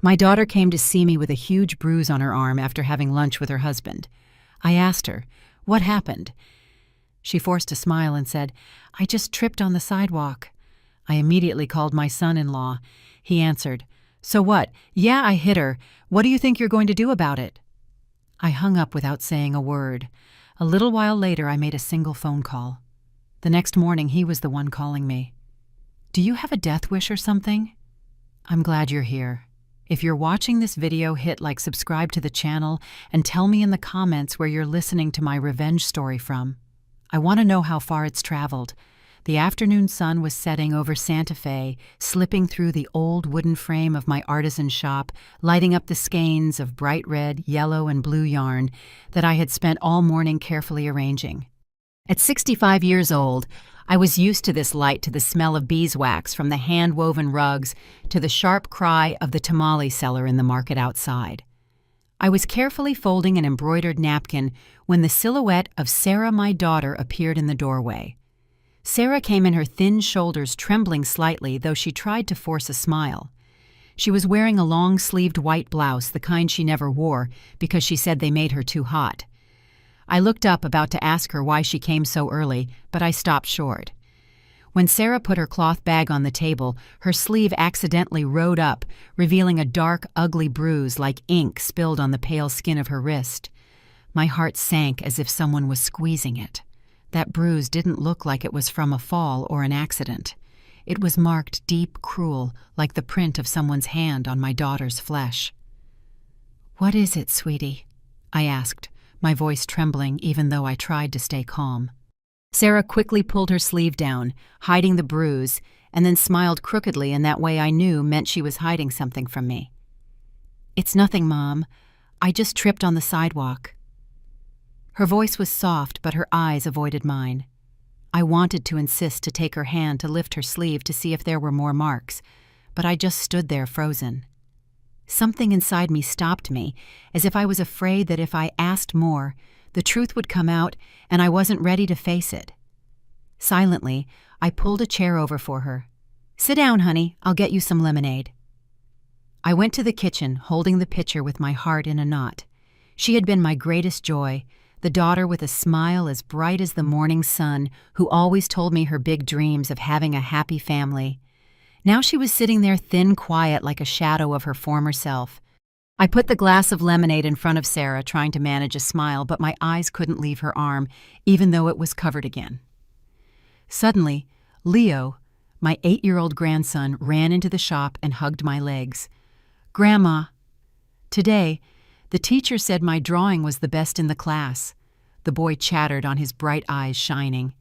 My daughter came to see me with a huge bruise on her arm after having lunch with her husband. I asked her, "What happened?" She forced a smile and said, "I just tripped on the sidewalk." I immediately called my son-in-law. He answered, "So what? Yeah, I hit her. What do you think you're going to do about it?" I hung up without saying a word. A little while later, I made a single phone call. The next morning, he was the one calling me. "Do you have a death wish or something?" "I'm glad you're here. If you're watching this video, hit like, subscribe to the channel, and tell me in the comments where you're listening to my revenge story from. I want to know how far it's traveled. The afternoon sun was setting over Santa Fe, slipping through the old wooden frame of my artisan shop, lighting up the skeins of bright red, yellow, and blue yarn that I had spent all morning carefully arranging. At 65 years old, I was used to this light, to the smell of beeswax from the hand-woven rugs, to the sharp cry of the tamale seller in the market outside. I was carefully folding an embroidered napkin when the silhouette of Sarah, my daughter, appeared in the doorway. Sarah came in, her thin shoulders trembling slightly, though she tried to force a smile. She was wearing a long-sleeved white blouse, the kind she never wore because she said they made her too hot. I looked up, about to ask her why she came so early, but I stopped short. When Sarah put her cloth bag on the table, her sleeve accidentally rode up, revealing a dark, ugly bruise like ink spilled on the pale skin of her wrist. My heart sank as if someone was squeezing it. That bruise didn't look like it was from a fall or an accident. It was marked deep, cruel, like the print of someone's hand on my daughter's flesh. "What is it, sweetie?" I asked, my voice trembling even though I tried to stay calm. Sarah quickly pulled her sleeve down, hiding the bruise, and then smiled crookedly in that way I knew meant she was hiding something from me. "It's nothing, Mom. I just tripped on the sidewalk." Her voice was soft, but her eyes avoided mine. I wanted to insist, to take her hand, to lift her sleeve to see if there were more marks, but I just stood there frozen. Something inside me stopped me, as if I was afraid that if I asked more, the truth would come out and I wasn't ready to face it. Silently, I pulled a chair over for her. "Sit down, honey. I'll get you some lemonade." I went to the kitchen, holding the pitcher with my heart in a knot. She had been my greatest joy, the daughter with a smile as bright as the morning sun, who always told me her big dreams of having a happy family. Now she was sitting there, thin, quiet, like a shadow of her former self. I put the glass of lemonade in front of Sarah, trying to manage a smile, but my eyes couldn't leave her arm, even though it was covered again. Suddenly, Leo, my 8-year-old grandson, ran into the shop and hugged my legs. "Grandma." Today, the teacher said my drawing was the best in the class. The boy chattered, on his bright eyes shining.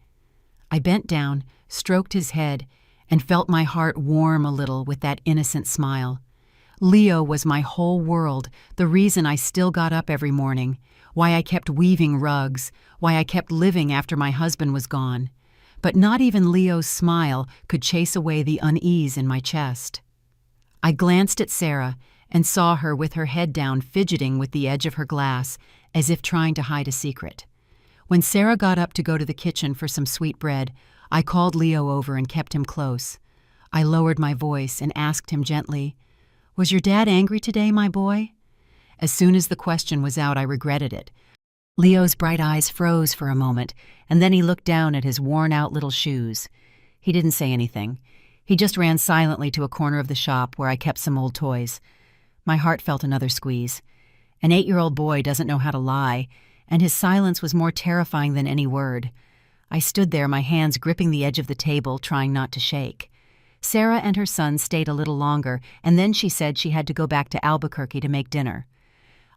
I bent down, stroked his head, and felt my heart warm a little with that innocent smile. Leo was my whole world, the reason I still got up every morning, why I kept weaving rugs, why I kept living after my husband was gone. But not even Leo's smile could chase away the unease in my chest. I glanced at Sarah and saw her with her head down, fidgeting with the edge of her glass, as if trying to hide a secret. When Sarah got up to go to the kitchen for some sweet bread, I called Leo over and kept him close. I lowered my voice and asked him gently, "Was your dad angry today, my boy?" As soon as the question was out, I regretted it. Leo's bright eyes froze for a moment, and then he looked down at his worn-out little shoes. He didn't say anything. He just ran silently to a corner of the shop where I kept some old toys. My heart felt another squeeze. An 8-year-old boy doesn't know how to lie, and his silence was more terrifying than any word. I stood there, my hands gripping the edge of the table, trying not to shake. Sarah and her son stayed a little longer, and then she said she had to go back to Albuquerque to make dinner.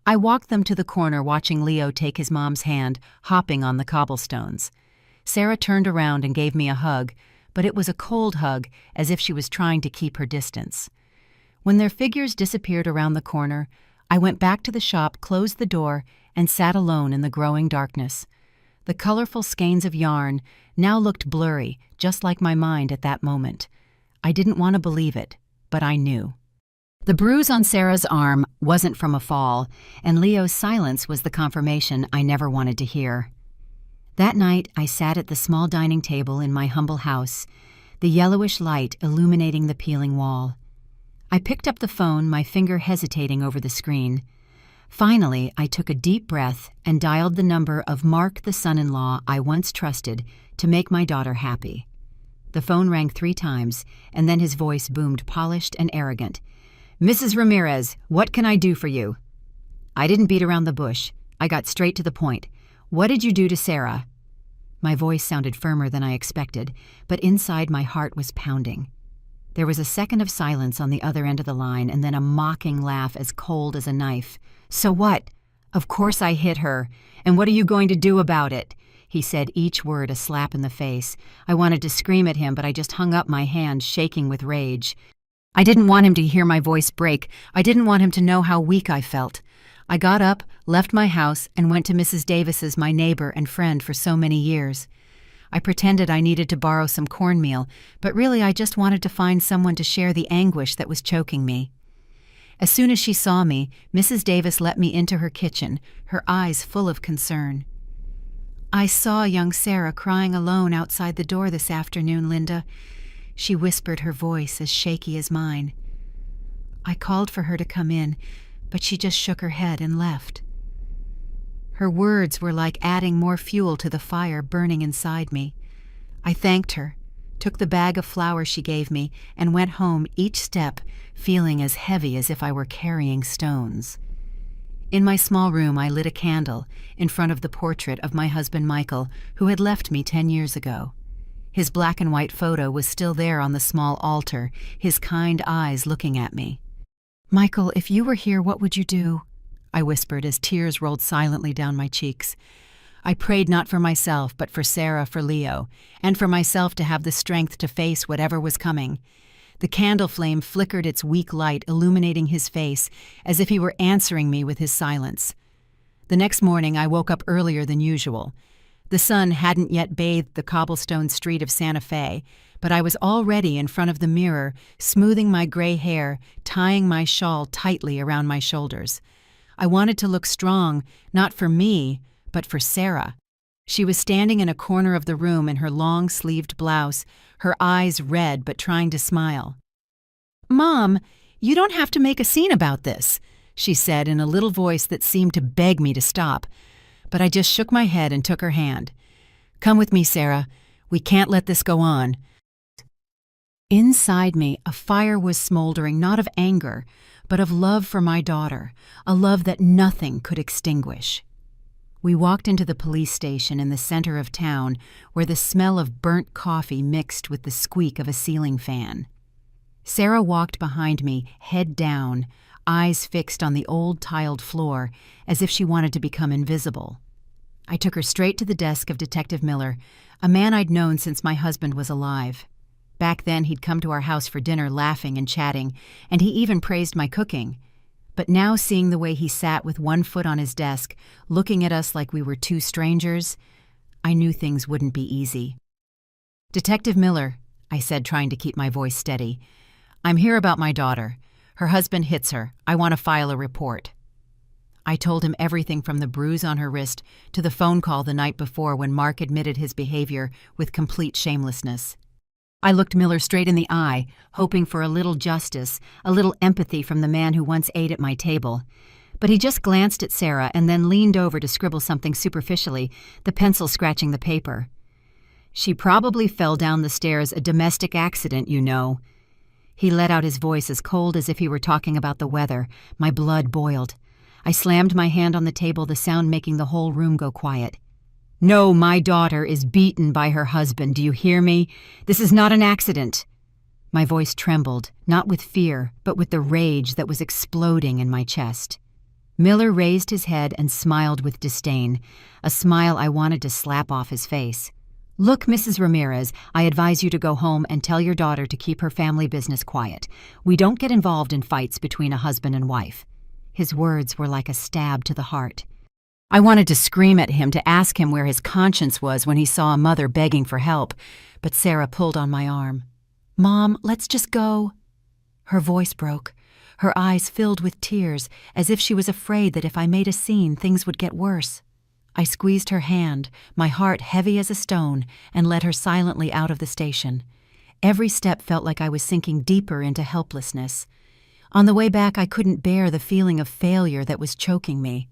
I walked them to the corner, watching Leo take his mom's hand, hopping on the cobblestones. Sarah turned around and gave me a hug, but it was a cold hug, as if she was trying to keep her distance. When their figures disappeared around the corner, I went back to the shop, closed the door, and sat alone in the growing darkness. The colorful skeins of yarn now looked blurry, just like my mind at that moment. I didn't want to believe it, but I knew. The bruise on Sarah's arm wasn't from a fall, and Leo's silence was the confirmation I never wanted to hear. That night, I sat at the small dining table in my humble house, the yellowish light illuminating the peeling wall. I picked up the phone, my finger hesitating over the screen. Finally, I took a deep breath and dialed the number of Mark, the son-in-law I once trusted, to make my daughter happy. The phone rang 3 times, and then his voice boomed, polished and arrogant. "Mrs. Ramirez, what can I do for you?" I didn't beat around the bush. I got straight to the point. "What did you do to Sarah?" My voice sounded firmer than I expected, but inside my heart was pounding. There was a second of silence on the other end of the line, and then a mocking laugh as cold as a knife. "So what? Of course I hit her. And what are you going to do about it?" He said, each word a slap in the face. I wanted to scream at him, but I just hung up my hand, shaking with rage. I didn't want him to hear my voice break. I didn't want him to know how weak I felt. I got up, left my house, and went to Mrs. Davis's, my neighbor and friend for so many years. I pretended I needed to borrow some cornmeal, but really I just wanted to find someone to share the anguish that was choking me. As soon as she saw me, Mrs. Davis let me into her kitchen, her eyes full of concern. "I saw young Sarah crying alone outside the door this afternoon, Linda," she whispered, her voice as shaky as mine. "I called for her to come in, but she just shook her head and left." Her words were like adding more fuel to the fire burning inside me. I thanked her, took the bag of flowers she gave me, and went home, each step feeling as heavy as if I were carrying stones. In my small room, I lit a candle in front of the portrait of my husband Michael, who had left me 10 years ago. His black and white photo was still there on the small altar, his kind eyes looking at me. "Michael, if you were here, what would you do?" I whispered as tears rolled silently down my cheeks. I prayed not for myself, but for Sarah, for Leo, and for myself to have the strength to face whatever was coming. The candle flame flickered its weak light, illuminating his face, as if he were answering me with his silence. The next morning, I woke up earlier than usual. The sun hadn't yet bathed the cobblestone street of Santa Fe, but I was already in front of the mirror, smoothing my gray hair, tying my shawl tightly around my shoulders. I wanted to look strong, not for me, but for Sarah. She was standing in a corner of the room in her long-sleeved blouse, her eyes red but trying to smile. "Mom, you don't have to make a scene about this," she said in a little voice that seemed to beg me to stop. But I just shook my head and took her hand. "Come with me, Sarah. We can't let this go on." Inside me, a fire was smoldering, not of anger, but of love for my daughter, a love that nothing could extinguish. We walked into the police station in the center of town, where the smell of burnt coffee mixed with the squeak of a ceiling fan. Sarah walked behind me, head down, eyes fixed on the old tiled floor, as if she wanted to become invisible. I took her straight to the desk of Detective Miller, a man I'd known since my husband was alive. Back then, he'd come to our house for dinner laughing and chatting, and he even praised my cooking. But now, seeing the way he sat with one foot on his desk, looking at us like we were 2 strangers, I knew things wouldn't be easy. "Detective Miller," I said, trying to keep my voice steady, "I'm here about my daughter. Her husband hits her. I want to file a report." I told him everything from the bruise on her wrist to the phone call the night before when Mark admitted his behavior with complete shamelessness. I looked Miller straight in the eye, hoping for a little justice, a little empathy from the man who once ate at my table. But he just glanced at Sarah and then leaned over to scribble something superficially, the pencil scratching the paper. "She probably fell down the stairs, a domestic accident, you know." He let out his voice as cold as if he were talking about the weather. My blood boiled. I slammed my hand on the table, the sound making the whole room go quiet. "No, my daughter is beaten by her husband, do you hear me? This is not an accident." My voice trembled, not with fear, but with the rage that was exploding in my chest. Miller raised his head and smiled with disdain, a smile I wanted to slap off his face. "Look, Mrs. Ramirez, I advise you to go home and tell your daughter to keep her family business quiet. We don't get involved in fights between a husband and wife." His words were like a stab to the heart. I wanted to scream at him, to ask him where his conscience was when he saw a mother begging for help, but Sarah pulled on my arm. "Mom, let's just go." Her voice broke. Her eyes filled with tears, as if she was afraid that if I made a scene, things would get worse. I squeezed her hand, my heart heavy as a stone, and led her silently out of the station. Every step felt like I was sinking deeper into helplessness. On the way back, I couldn't bear the feeling of failure that was choking me.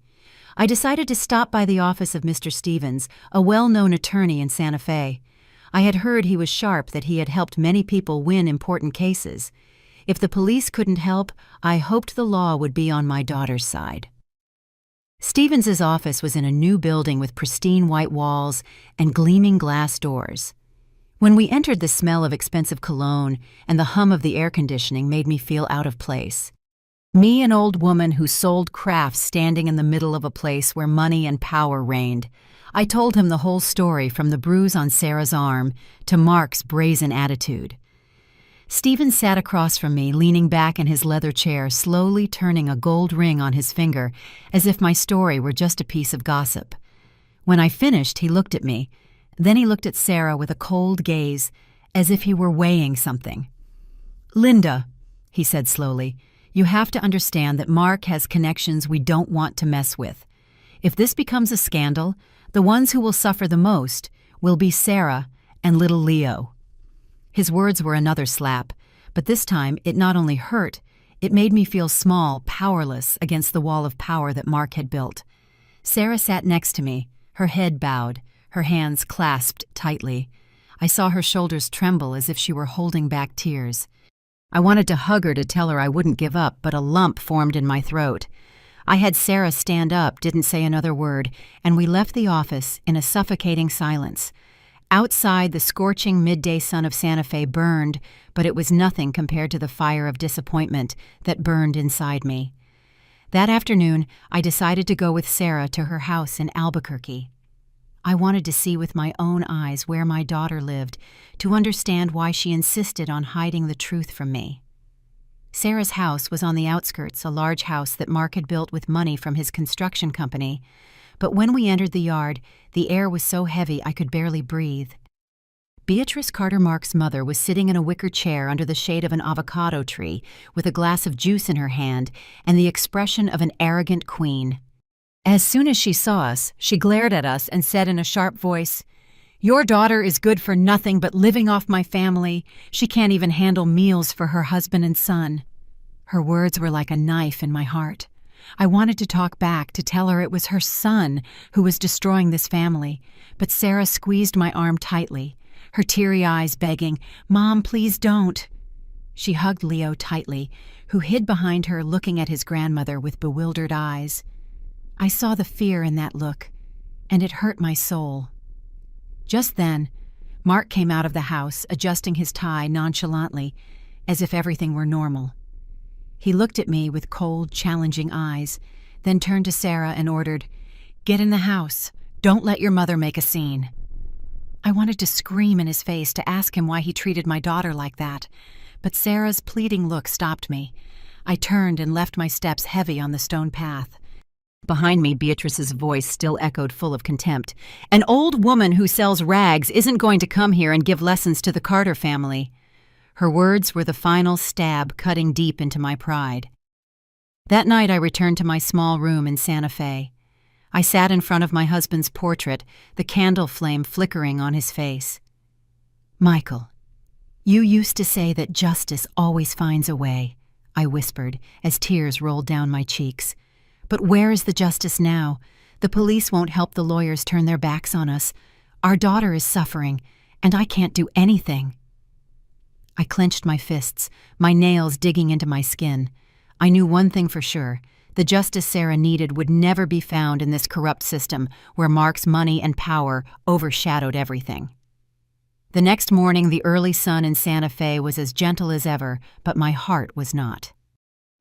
I decided to stop by the office of Mr. Stevens, a well-known attorney in Santa Fe. I had heard he was sharp, that he had helped many people win important cases. If the police couldn't help, I hoped the law would be on my daughter's side. Stevens's office was in a new building with pristine white walls and gleaming glass doors. When we entered, the smell of expensive cologne and the hum of the air conditioning made me feel out of place. Me, an old woman who sold crafts, standing in the middle of a place where money and power reigned. I told him the whole story, from the bruise on Sarah's arm to Mark's brazen attitude. Stevens sat across from me, leaning back in his leather chair, slowly turning a gold ring on his finger, as if my story were just a piece of gossip. When I finished, he looked at me. Then he looked at Sarah with a cold gaze, as if he were weighing something. "Linda," he said slowly, "you have to understand that Mark has connections we don't want to mess with. If this becomes a scandal, the ones who will suffer the most will be Sarah and little Leo." His words were another slap, but this time it not only hurt, it made me feel small, powerless against the wall of power that Mark had built. Sarah sat next to me, her head bowed, her hands clasped tightly. I saw her shoulders tremble as if she were holding back tears. I wanted to hug her to tell her I wouldn't give up, but a lump formed in my throat. I had Sarah stand up, didn't say another word, and we left the office in a suffocating silence. Outside, the scorching midday sun of Santa Fe burned, but it was nothing compared to the fire of disappointment that burned inside me. That afternoon, I decided to go with Sarah to her house in Albuquerque. I wanted to see with my own eyes where my daughter lived, to understand why she insisted on hiding the truth from me. Sarah's house was on the outskirts, a large house that Mark had built with money from his construction company. But when we entered the yard, the air was so heavy I could barely breathe. Beatrice Carter Mark's mother was sitting in a wicker chair under the shade of an avocado tree, with a glass of juice in her hand and the expression of an arrogant queen. As soon as she saw us, she glared at us and said in a sharp voice, "Your daughter is good for nothing but living off my family. She can't even handle meals for her husband and son." Her words were like a knife in my heart. I wanted to talk back, to tell her it was her son who was destroying this family, but Sarah squeezed my arm tightly, her teary eyes begging, "Mom, please don't." She hugged Leo tightly, who hid behind her, looking at his grandmother with bewildered eyes. I saw the fear in that look, and it hurt my soul. Just then, Mark came out of the house, adjusting his tie nonchalantly, as if everything were normal. He looked at me with cold, challenging eyes, then turned to Sarah and ordered, "Get in the house. Don't let your mother make a scene." I wanted to scream in his face, to ask him why he treated my daughter like that, but Sarah's pleading look stopped me. I turned and left my steps heavy on the stone path. Behind me, Beatrice's voice still echoed, full of contempt. "An old woman who sells rags isn't going to come here and give lessons to the Carter family." Her words were the final stab cutting deep into my pride. That night I returned to my small room in Santa Fe. I sat in front of my husband's portrait, the candle flame flickering on his face. "Michael, you used to say that justice always finds a way," I whispered as tears rolled down my cheeks. "But where is the justice now? The police won't help the lawyers turn their backs on us. Our daughter is suffering, and I can't do anything." I clenched my fists, my nails digging into my skin. I knew one thing for sure: the justice Sarah needed would never be found in this corrupt system where Mark's money and power overshadowed everything. The next morning, the early sun in Santa Fe was as gentle as ever, but my heart was not.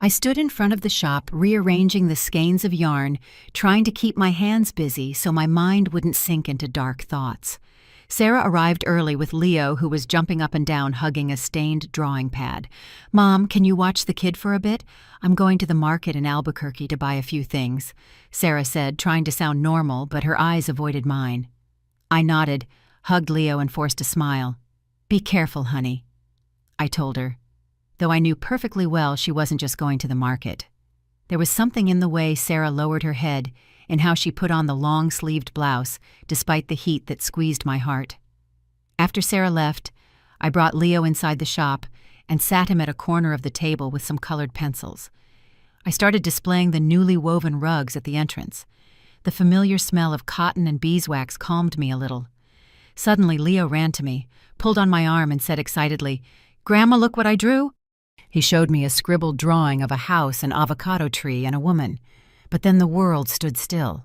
I stood in front of the shop, rearranging the skeins of yarn, trying to keep my hands busy so my mind wouldn't sink into dark thoughts. Sarah arrived early with Leo, who was jumping up and down, hugging a stained drawing pad. "Mom, can you watch the kid for a bit? I'm going to the market in Albuquerque to buy a few things," Sarah said, trying to sound normal, but her eyes avoided mine. I nodded, hugged Leo, and forced a smile. "Be careful, honey," I told her, though I knew perfectly well she wasn't just going to the market. There was something in the way Sarah lowered her head, in how she put on the long-sleeved blouse, despite the heat that squeezed my heart. After Sarah left, I brought Leo inside the shop and sat him at a corner of the table with some colored pencils. I started displaying the newly woven rugs at the entrance. The familiar smell of cotton and beeswax calmed me a little. Suddenly, Leo ran to me, pulled on my arm, and said excitedly, "Grandma, look what I drew!" He showed me a scribbled drawing of a house, an avocado tree, and a woman. But then the world stood still.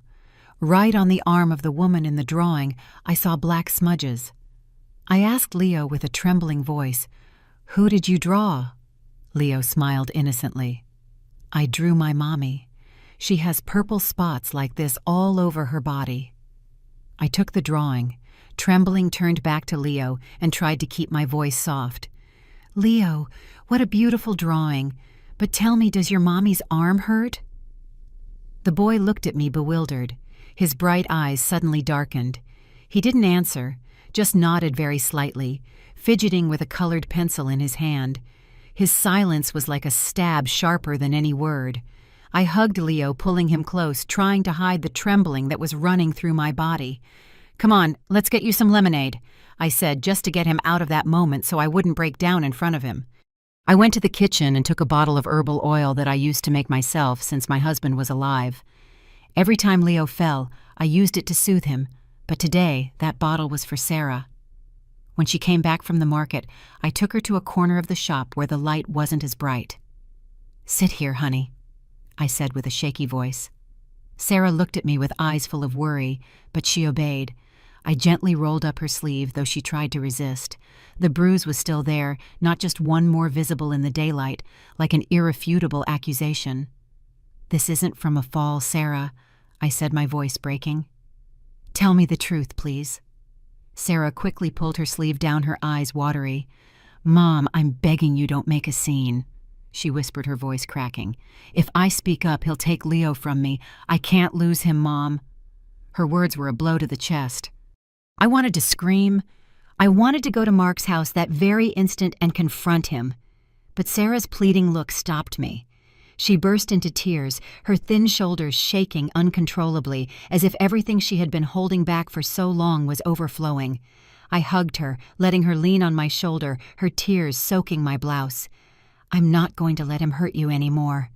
Right on the arm of the woman in the drawing, I saw black smudges. I asked Leo with a trembling voice, "Who did you draw?" Leo smiled innocently. "I drew my mommy. She has purple spots like this all over her body." I took the drawing, trembling, turned back to Leo, and tried to keep my voice soft. "Leo, what a beautiful drawing. But tell me, does your mommy's arm hurt?" The boy looked at me bewildered. His bright eyes suddenly darkened. He didn't answer, just nodded very slightly, fidgeting with a colored pencil in his hand. His silence was like a stab sharper than any word. I hugged Leo, pulling him close, trying to hide the trembling that was running through my body. "Come on, let's get you some lemonade," I said, just to get him out of that moment so I wouldn't break down in front of him. I went to the kitchen and took a bottle of herbal oil that I used to make myself since my husband was alive. Every time Leo fell, I used it to soothe him, but today that bottle was for Sarah. When she came back from the market, I took her to a corner of the shop where the light wasn't as bright. "Sit here, honey," I said with a shaky voice. Sarah looked at me with eyes full of worry, but she obeyed. I gently rolled up her sleeve, though she tried to resist. The bruise was still there, not just one more visible in the daylight, like an irrefutable accusation. "This isn't from a fall, Sarah," I said, my voice breaking. "Tell me the truth, please." Sarah quickly pulled her sleeve down, her eyes watery. "Mom, I'm begging you, don't make a scene," she whispered, her voice cracking. "If I speak up, he'll take Leo from me. I can't lose him, Mom." Her words were a blow to the chest. I wanted to scream. I wanted to go to Mark's house that very instant and confront him. But Sarah's pleading look stopped me. She burst into tears, her thin shoulders shaking uncontrollably, as if everything she had been holding back for so long was overflowing. I hugged her, letting her lean on my shoulder, her tears soaking my blouse. "I'm not going to let him hurt you anymore,"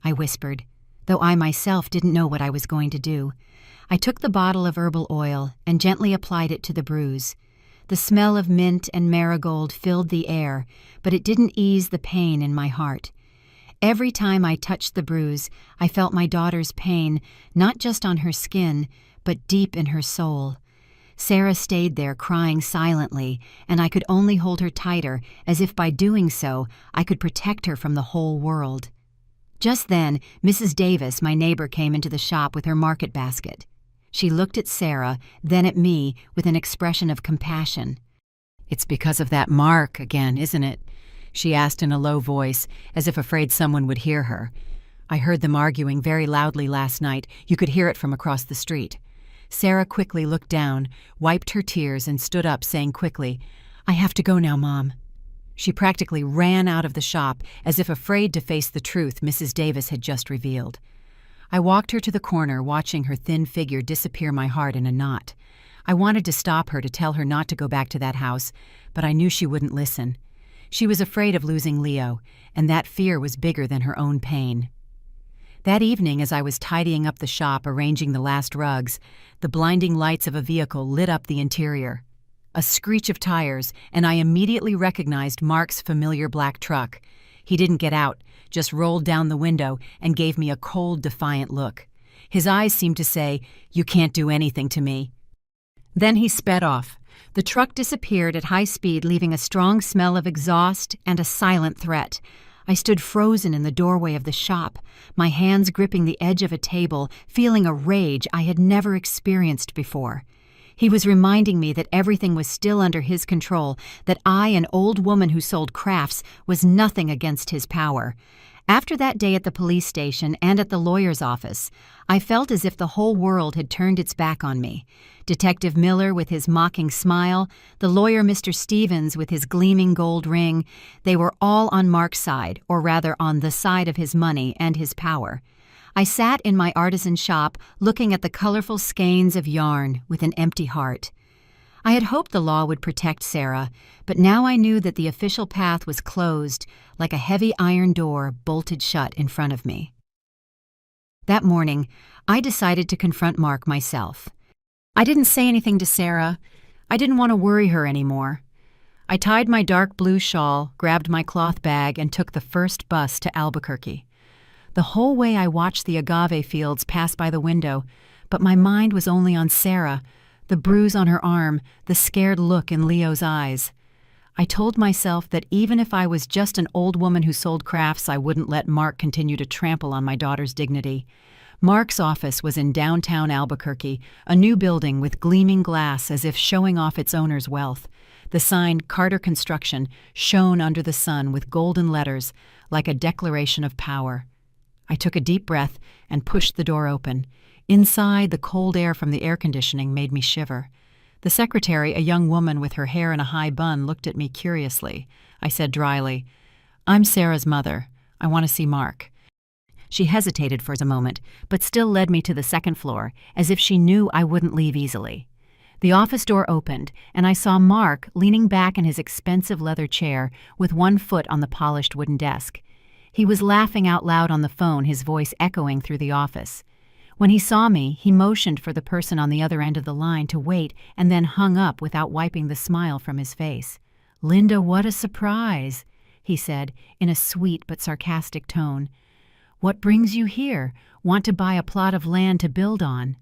I whispered, though I myself didn't know what I was going to do. I took the bottle of herbal oil and gently applied it to the bruise. The smell of mint and marigold filled the air, but it didn't ease the pain in my heart. Every time I touched the bruise, I felt my daughter's pain, not just on her skin, but deep in her soul. Sarah stayed there crying silently, and I could only hold her tighter, as if by doing so I could protect her from the whole world. Just then, Mrs. Davis, my neighbor, came into the shop with her market basket. She looked at Sarah, then at me, with an expression of compassion. "It's because of that Mark again, isn't it?" she asked in a low voice, as if afraid someone would hear her. "I heard them arguing very loudly last night. You could hear it from across the street." Sarah quickly looked down, wiped her tears, and stood up, saying quickly, "I have to go now, Mom." She practically ran out of the shop, as if afraid to face the truth Mrs. Davis had just revealed. I walked her to the corner, watching her thin figure disappear, my heart in a knot. I wanted to stop her, to tell her not to go back to that house, but I knew she wouldn't listen. She was afraid of losing Leo, and that fear was bigger than her own pain. That evening, as I was tidying up the shop, arranging the last rugs, the blinding lights of a vehicle lit up the interior. A screech of tires, and I immediately recognized Mark's familiar black truck. He didn't get out, just rolled down the window and gave me a cold, defiant look. His eyes seemed to say, "You can't do anything to me." Then he sped off. The truck disappeared at high speed, leaving a strong smell of exhaust and a silent threat. I stood frozen in the doorway of the shop, my hands gripping the edge of a table, feeling a rage I had never experienced before. He was reminding me that everything was still under his control, that I, an old woman who sold crafts, was nothing against his power. After that day at the police station and at the lawyer's office, I felt as if the whole world had turned its back on me. Detective Miller with his mocking smile, the lawyer Mr. Stevens with his gleaming gold ring, they were all on Mark's side, or rather on the side of his money and his power. I sat in my artisan shop looking at the colorful skeins of yarn with an empty heart. I had hoped the law would protect Sarah, but now I knew that the official path was closed, like a heavy iron door bolted shut in front of me. That morning, I decided to confront Mark myself. I didn't say anything to Sarah. I didn't want to worry her anymore. I tied my dark blue shawl, grabbed my cloth bag, and took the first bus to Albuquerque. The whole way I watched the agave fields pass by the window, but my mind was only on Sarah, the bruise on her arm, the scared look in Leo's eyes. I told myself that even if I was just an old woman who sold crafts, I wouldn't let Mark continue to trample on my daughter's dignity. Mark's office was in downtown Albuquerque, a new building with gleaming glass as if showing off its owner's wealth. The sign Carter Construction shone under the sun with golden letters, like a declaration of power. I took a deep breath and pushed the door open. Inside, the cold air from the air conditioning made me shiver. The secretary, a young woman with her hair in a high bun, looked at me curiously. I said dryly, "I'm Sarah's mother. I want to see Mark." She hesitated for a moment, but still led me to the second floor, as if she knew I wouldn't leave easily. The office door opened, and I saw Mark leaning back in his expensive leather chair with one foot on the polished wooden desk. He was laughing out loud on the phone, his voice echoing through the office. When he saw me, he motioned for the person on the other end of the line to wait and then hung up without wiping the smile from his face. "Linda, what a surprise," he said in a sweet but sarcastic tone. "What brings you here? Want to buy a plot of land to build on?"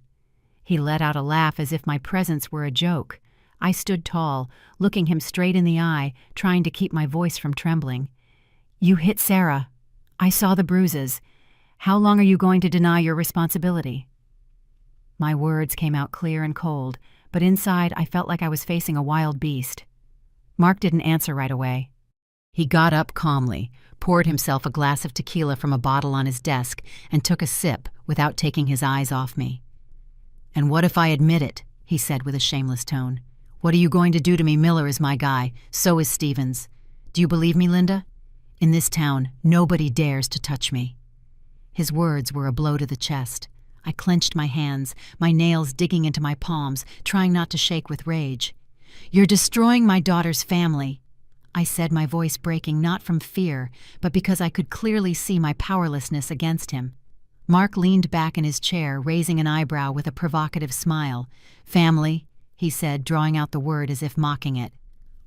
He let out a laugh as if my presence were a joke. I stood tall, looking him straight in the eye, trying to keep my voice from trembling. "You hit Sarah. I saw the bruises. How long are you going to deny your responsibility?" My words came out clear and cold, but inside I felt like I was facing a wild beast. Mark didn't answer right away. He got up calmly, poured himself a glass of tequila from a bottle on his desk, and took a sip without taking his eyes off me. "And what if I admit it?" he said with a shameless tone. "What are you going to do to me? Miller is my guy. So is Stevens. Do you believe me, Linda? In this town, nobody dares to touch me." His words were a blow to the chest. I clenched my hands, my nails digging into my palms, trying not to shake with rage. "You're destroying my daughter's family," I said, my voice breaking not from fear, but because I could clearly see my powerlessness against him. Mark leaned back in his chair, raising an eyebrow with a provocative smile. "Family," he said, drawing out the word as if mocking it.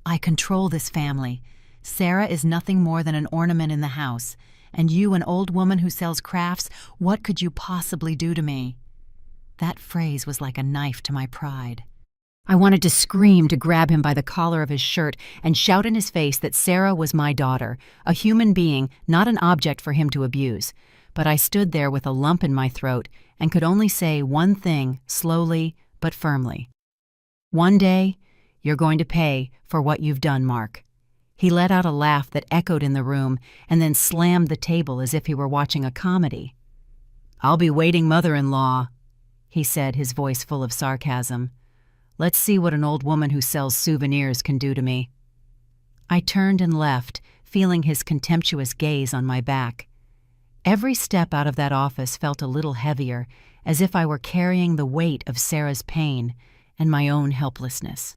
"I control this family. Sarah is nothing more than an ornament in the house. And you, an old woman who sells crafts, what could you possibly do to me?" That phrase was like a knife to my pride. I wanted to scream, to grab him by the collar of his shirt and shout in his face that Sarah was my daughter, a human being, not an object for him to abuse. But I stood there with a lump in my throat and could only say one thing, slowly but firmly. "One day, you're going to pay for what you've done, Mark." He let out a laugh that echoed in the room and then slammed the table as if he were watching a comedy. "I'll be waiting, mother-in-law," he said, his voice full of sarcasm. "Let's see what an old woman who sells souvenirs can do to me." I turned and left, feeling his contemptuous gaze on my back. Every step out of that office felt a little heavier, as if I were carrying the weight of Sarah's pain and my own helplessness.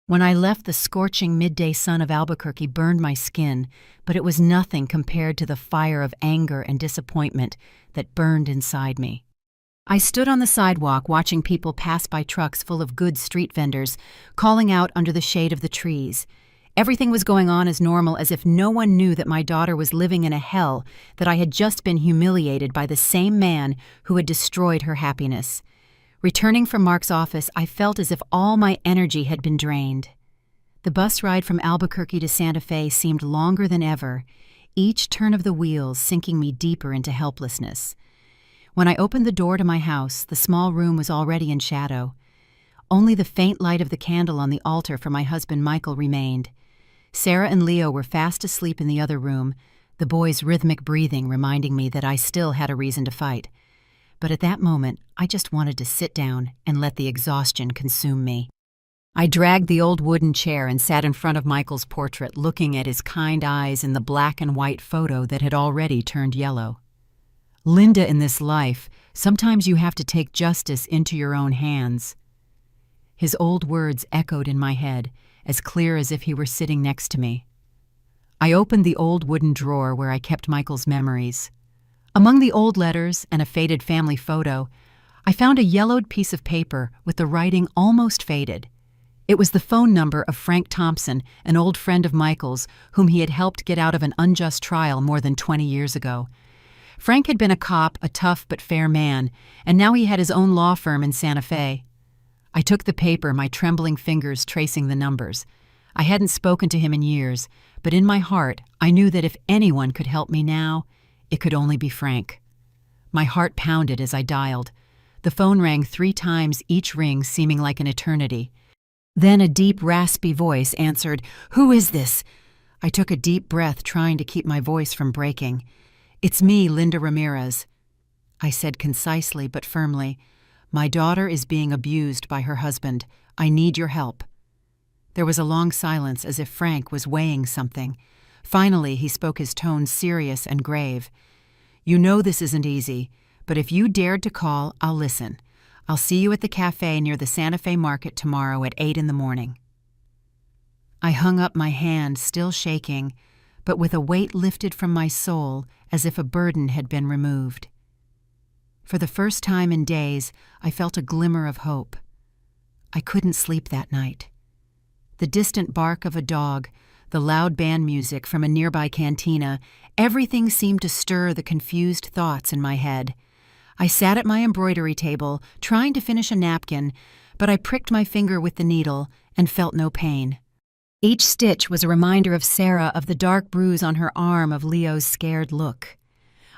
When I left, the scorching midday sun of Albuquerque burned my skin, but it was nothing compared to the fire of anger and disappointment that burned inside me. I stood on the sidewalk watching people pass by trucks full of goods street vendors, calling out under the shade of the trees. Everything was going on as normal, as if no one knew that my daughter was living in a hell, that I had just been humiliated by the same man who had destroyed her happiness. Returning from Mark's office, I felt as if all my energy had been drained. The bus ride from Albuquerque to Santa Fe seemed longer than ever, each turn of the wheels sinking me deeper into helplessness. When I opened the door to my house, the small room was already in shadow. Only the faint light of the candle on the altar for my husband Michael remained. Sarah and Leo were fast asleep in the other room, the boys' rhythmic breathing reminding me that I still had a reason to fight. But at that moment, I just wanted to sit down and let the exhaustion consume me. I dragged the old wooden chair and sat in front of Michael's portrait, looking at his kind eyes in the black and white photo that had already turned yellow. "Linda, in this life, sometimes you have to take justice into your own hands." His old words echoed in my head, as clear as if he were sitting next to me. I opened the old wooden drawer where I kept Michael's memories. Among the old letters and a faded family photo, I found a yellowed piece of paper with the writing almost faded. It was the phone number of Frank Thompson, an old friend of Michael's, whom he had helped get out of an unjust trial more than 20 years ago. Frank had been a cop, a tough but fair man, and now he had his own law firm in Santa Fe. I took the paper, my trembling fingers tracing the numbers. I hadn't spoken to him in years, but in my heart I knew that if anyone could help me now, it could only be Frank. My heart pounded as I dialed. The phone rang 3 times, each ring seeming like an eternity. Then a deep, raspy voice answered, "Who is this?" I took a deep breath, trying to keep my voice from breaking. "It's me, Linda Ramirez." I said concisely but firmly, "My daughter is being abused by her husband. I need your help." There was a long silence, as if Frank was weighing something. Finally, he spoke, his tone serious and grave. "You know this isn't easy, but if you dared to call, I'll listen. I'll see you at the cafe near the Santa Fe market tomorrow at 8 in the morning." I hung up my hand, still shaking, but with a weight lifted from my soul as if a burden had been removed. For the first time in days, I felt a glimmer of hope. I couldn't sleep that night. The distant bark of a dog, the loud band music from a nearby cantina, everything seemed to stir the confused thoughts in my head. I sat at my embroidery table, trying to finish a napkin, but I pricked my finger with the needle and felt no pain. Each stitch was a reminder of Sarah, of the dark bruise on her arm, of Leo's scared look.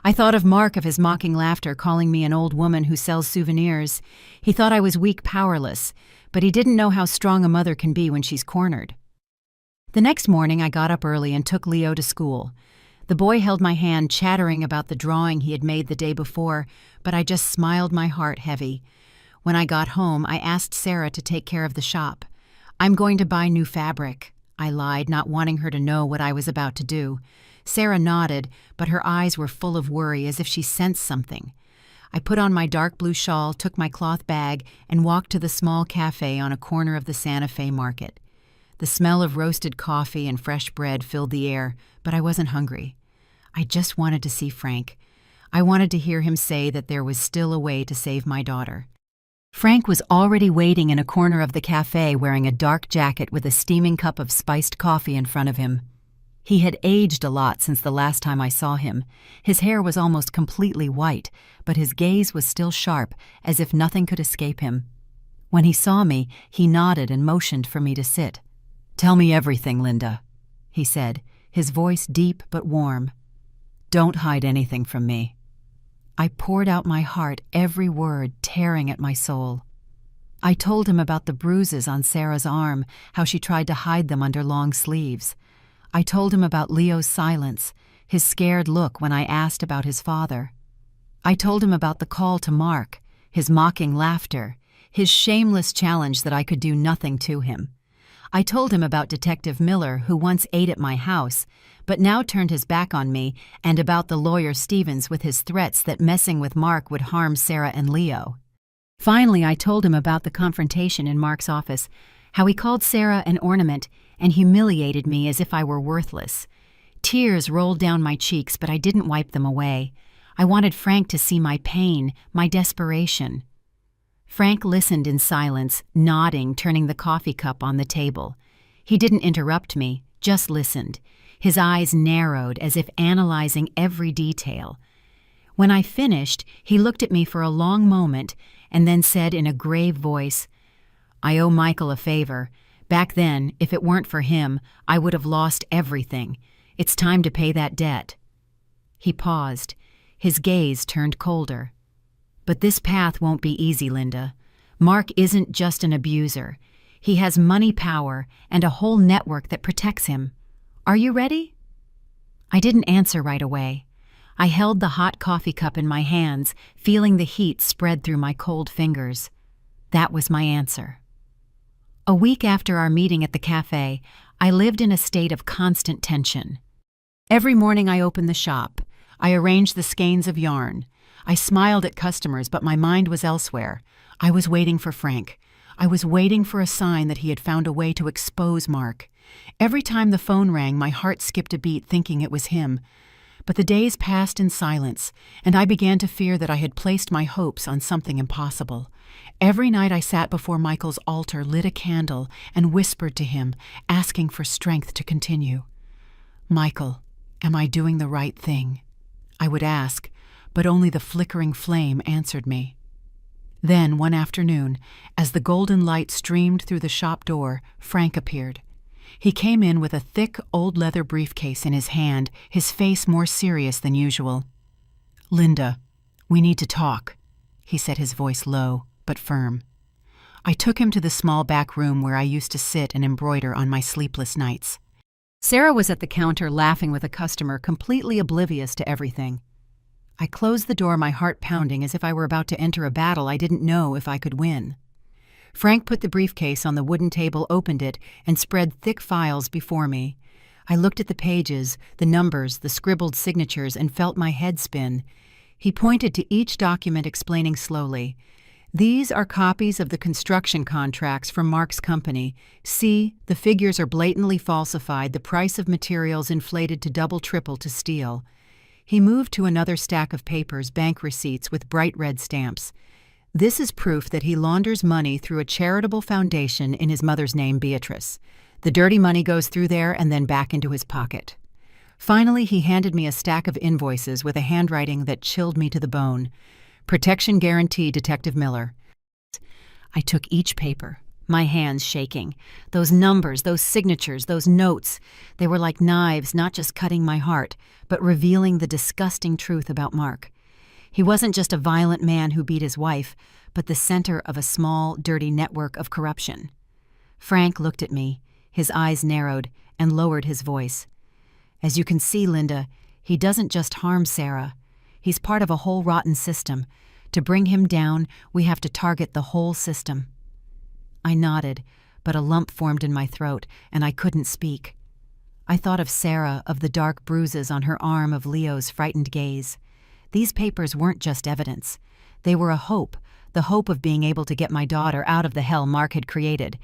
I thought of Mark, of his mocking laughter, calling me an old woman who sells souvenirs. He thought I was weak, powerless, but he didn't know how strong a mother can be when she's cornered. The next morning I got up early and took Leo to school. The boy held my hand, chattering about the drawing he had made the day before, but I just smiled, my heart heavy. When I got home, I asked Sarah to take care of the shop. "I'm going to buy new fabric," I lied, not wanting her to know what I was about to do. Sarah nodded, but her eyes were full of worry, as if she sensed something. I put on my dark blue shawl, took my cloth bag, and walked to the small cafe on a corner of the Santa Fe market. The smell of roasted coffee and fresh bread filled the air, but I wasn't hungry. I just wanted to see Frank. I wanted to hear him say that there was still a way to save my daughter. Frank was already waiting in a corner of the cafe, wearing a dark jacket with a steaming cup of spiced coffee in front of him. He had aged a lot since the last time I saw him. His hair was almost completely white, but his gaze was still sharp, as if nothing could escape him. When he saw me, he nodded and motioned for me to sit. "Tell me everything, Linda," he said, his voice deep but warm. "Don't hide anything from me." I poured out my heart, every word tearing at my soul. I told him about the bruises on Sarah's arm, how she tried to hide them under long sleeves. I told him about Leo's silence, his scared look when I asked about his father. I told him about the call to Mark, his mocking laughter, his shameless challenge that I could do nothing to him. I told him about Detective Miller, who once ate at my house, but now turned his back on me, and about the lawyer Stevens with his threats that messing with Mark would harm Sarah and Leo. Finally, I told him about the confrontation in Mark's office, how he called Sarah an ornament and humiliated me as if I were worthless. Tears rolled down my cheeks, but I didn't wipe them away. I wanted Frank to see my pain, my desperation. Frank listened in silence, nodding, turning the coffee cup on the table. He didn't interrupt me, just listened. His eyes narrowed as if analyzing every detail. When I finished, he looked at me for a long moment and then said in a grave voice, "I owe Michael a favor. Back then, if it weren't for him, I would have lost everything. It's time to pay that debt." He paused. His gaze turned colder. "But this path won't be easy, Linda. Mark isn't just an abuser. He has money, power, and a whole network that protects him. Are you ready?" I didn't answer right away. I held the hot coffee cup in my hands, feeling the heat spread through my cold fingers. That was my answer. A week after our meeting at the cafe, I lived in a state of constant tension. Every morning I opened the shop. I arranged the skeins of yarn. I smiled at customers, but my mind was elsewhere. I was waiting for Frank. I was waiting for a sign that he had found a way to expose Mark. Every time the phone rang, my heart skipped a beat thinking it was him. But the days passed in silence, and I began to fear that I had placed my hopes on something impossible. Every night I sat before Michael's altar, lit a candle, and whispered to him, asking for strength to continue. "Michael, am I doing the right thing?" I would ask, but only the flickering flame answered me. Then, one afternoon, as the golden light streamed through the shop door, Frank appeared. He came in with a thick, old leather briefcase in his hand, his face more serious than usual. "Linda, we need to talk," he said, his voice low but firm. I took him to the small back room where I used to sit and embroider on my sleepless nights. Sarah was at the counter laughing with a customer, completely oblivious to everything. I closed the door, my heart pounding as if I were about to enter a battle I didn't know if I could win. Frank put the briefcase on the wooden table, opened it, and spread thick files before me. I looked at the pages, the numbers, the scribbled signatures, and felt my head spin. He pointed to each document, explaining slowly, "These are copies of the construction contracts from Mark's company. See, the figures are blatantly falsified, the price of materials inflated to double, triple to steel." He moved to another stack of papers, bank receipts with bright red stamps. "This is proof that he launders money through a charitable foundation in his mother's name, Beatrice. The dirty money goes through there and then back into his pocket." Finally, he handed me a stack of invoices with a handwriting that chilled me to the bone. "Protection guarantee, Detective Miller." I took each paper, my hands shaking. Those numbers, those signatures, those notes, they were like knives, not just cutting my heart, but revealing the disgusting truth about Mark. He wasn't just a violent man who beat his wife, but the center of a small, dirty network of corruption. Frank looked at me, his eyes narrowed, and lowered his voice. "As you can see, Linda, he doesn't just harm Sarah. He's part of a whole rotten system. To bring him down, we have to target the whole system." I nodded, but a lump formed in my throat, and I couldn't speak. I thought of Sarah, of the dark bruises on her arm, of Leo's frightened gaze. These papers weren't just evidence. They were a hope, the hope of being able to get my daughter out of the hell Mark had created.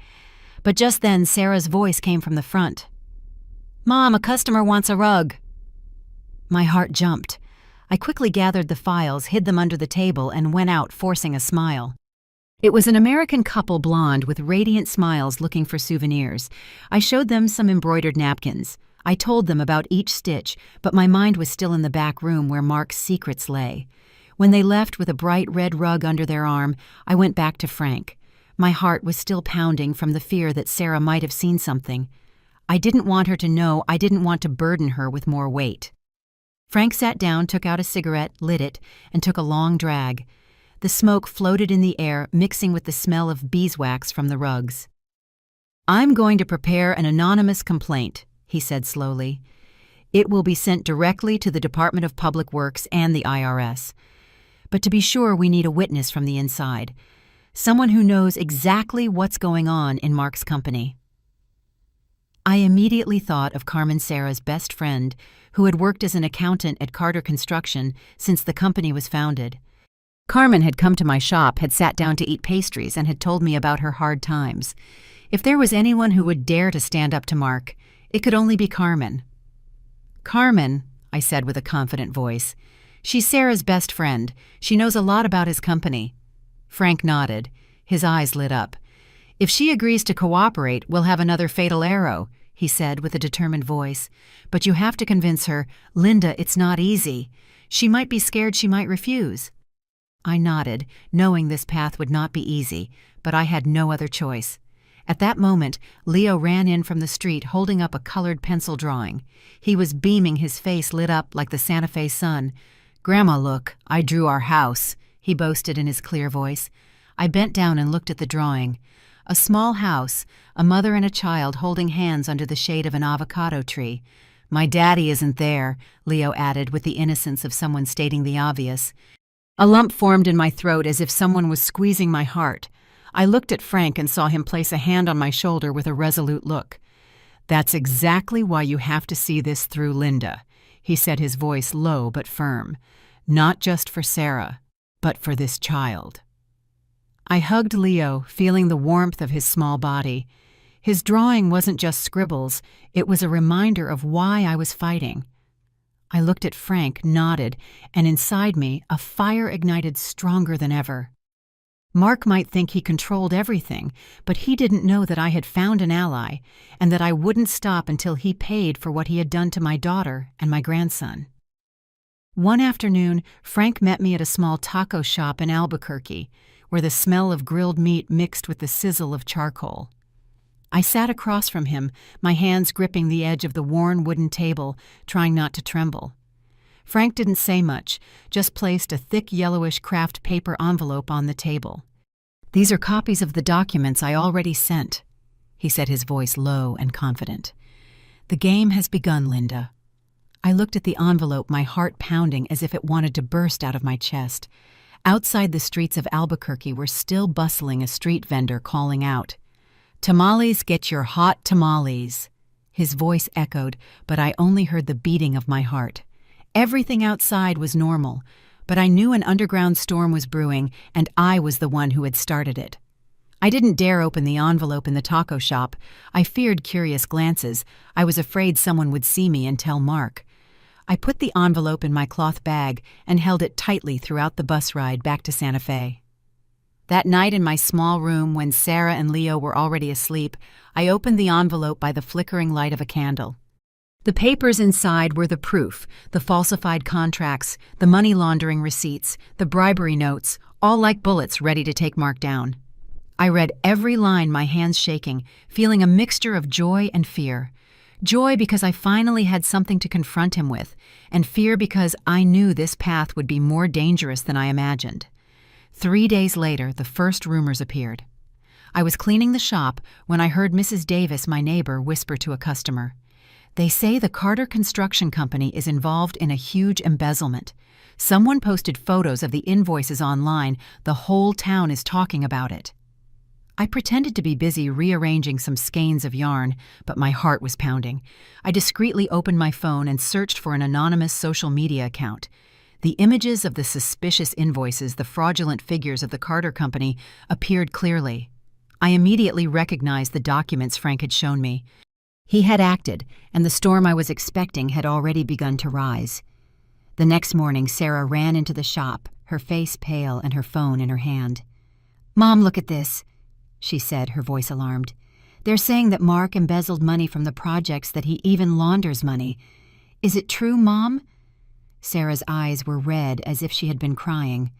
But just then, Sarah's voice came from the front. "Mom, a customer wants a rug." My heart jumped. I quickly gathered the files, hid them under the table, and went out, forcing a smile. It was an American couple, blonde, with radiant smiles, looking for souvenirs. I showed them some embroidered napkins. I told them about each stitch, but my mind was still in the back room where Mark's secrets lay. When they left with a bright red rug under their arm, I went back to Frank. My heart was still pounding from the fear that Sarah might have seen something. I didn't want her to know. I didn't want to burden her with more weight. Frank sat down, took out a cigarette, lit it, and took a long drag. The smoke floated in the air, mixing with the smell of beeswax from the rugs. "I'm going to prepare an anonymous complaint," he said slowly. "It will be sent directly to the Department of Public Works and the IRS. But to be sure, we need a witness from the inside. Someone who knows exactly what's going on in Mark's company." I immediately thought of Carmen, Sarah's best friend, who had worked as an accountant at Carter Construction since the company was founded. Carmen had come to my shop, had sat down to eat pastries, and had told me about her hard times. If there was anyone who would dare to stand up to Mark, it could only be Carmen. "Carmen," I said with a confident voice. "She's Sarah's best friend. She knows a lot about his company." Frank nodded. His eyes lit up. "If she agrees to cooperate, we'll have another fatal arrow," he said with a determined voice. "But you have to convince her, Linda, it's not easy. She might be scared, she might refuse." I nodded, knowing this path would not be easy, but I had no other choice. At that moment, Leo ran in from the street holding up a colored pencil drawing. He was beaming, his face lit up like the Santa Fe sun. "Grandma, look, I drew our house," he boasted in his clear voice. I bent down and looked at the drawing. A small house, a mother and a child holding hands under the shade of an avocado tree. "My daddy isn't there," Leo added with the innocence of someone stating the obvious. A lump formed in my throat as if someone was squeezing my heart. I looked at Frank and saw him place a hand on my shoulder with a resolute look. "That's exactly why you have to see this through, Linda," he said, his voice low but firm. "Not just for Sarah, but for this child." I hugged Leo, feeling the warmth of his small body. His drawing wasn't just scribbles, it was a reminder of why I was fighting. I looked at Frank, nodded, and inside me, a fire ignited stronger than ever. Mark might think he controlled everything, but he didn't know that I had found an ally, and that I wouldn't stop until he paid for what he had done to my daughter and my grandson. One afternoon, Frank met me at a small taco shop in Albuquerque, where the smell of grilled meat mixed with the sizzle of charcoal. I sat across from him, my hands gripping the edge of the worn wooden table, trying not to tremble. Frank didn't say much, just placed a thick yellowish craft paper envelope on the table. "These are copies of the documents I already sent," he said, his voice low and confident. "The game has begun, Linda." I looked at the envelope, my heart pounding as if it wanted to burst out of my chest. Outside the streets of Albuquerque were still bustling a street vendor calling out, "Tamales, get your hot tamales." His voice echoed, but I only heard the beating of my heart. Everything outside was normal, but I knew an underground storm was brewing, and I was the one who had started it. I didn't dare open the envelope in the taco shop. I feared curious glances. I was afraid someone would see me and tell Mark. I put the envelope in my cloth bag and held it tightly throughout the bus ride back to Santa Fe. That night in my small room, when Sarah and Leo were already asleep, I opened the envelope by the flickering light of a candle. The papers inside were the proof, the falsified contracts, the money laundering receipts, the bribery notes, all like bullets ready to take Mark down. I read every line, my hands shaking, feeling a mixture of joy and fear. Joy because I finally had something to confront him with, and fear because I knew this path would be more dangerous than I imagined. 3 days later, the first rumors appeared. I was cleaning the shop when I heard Mrs. Davis, my neighbor, whisper to a customer, "They say the Carter Construction Company is involved in a huge embezzlement. Someone posted photos of the invoices online. The whole town is talking about it." I pretended to be busy rearranging some skeins of yarn, but my heart was pounding. I discreetly opened my phone and searched for an anonymous social media account. The images of the suspicious invoices, the fraudulent figures of the Carter Company, appeared clearly. I immediately recognized the documents Frank had shown me. He had acted, and the storm I was expecting had already begun to rise. The next morning, Sarah ran into the shop, her face pale and her phone in her hand. "Mom, look at this," she said, her voice alarmed. "They're saying that Mark embezzled money from the projects, that he even launders money. Is it true, Mom?" Sarah's eyes were red as if she had been crying.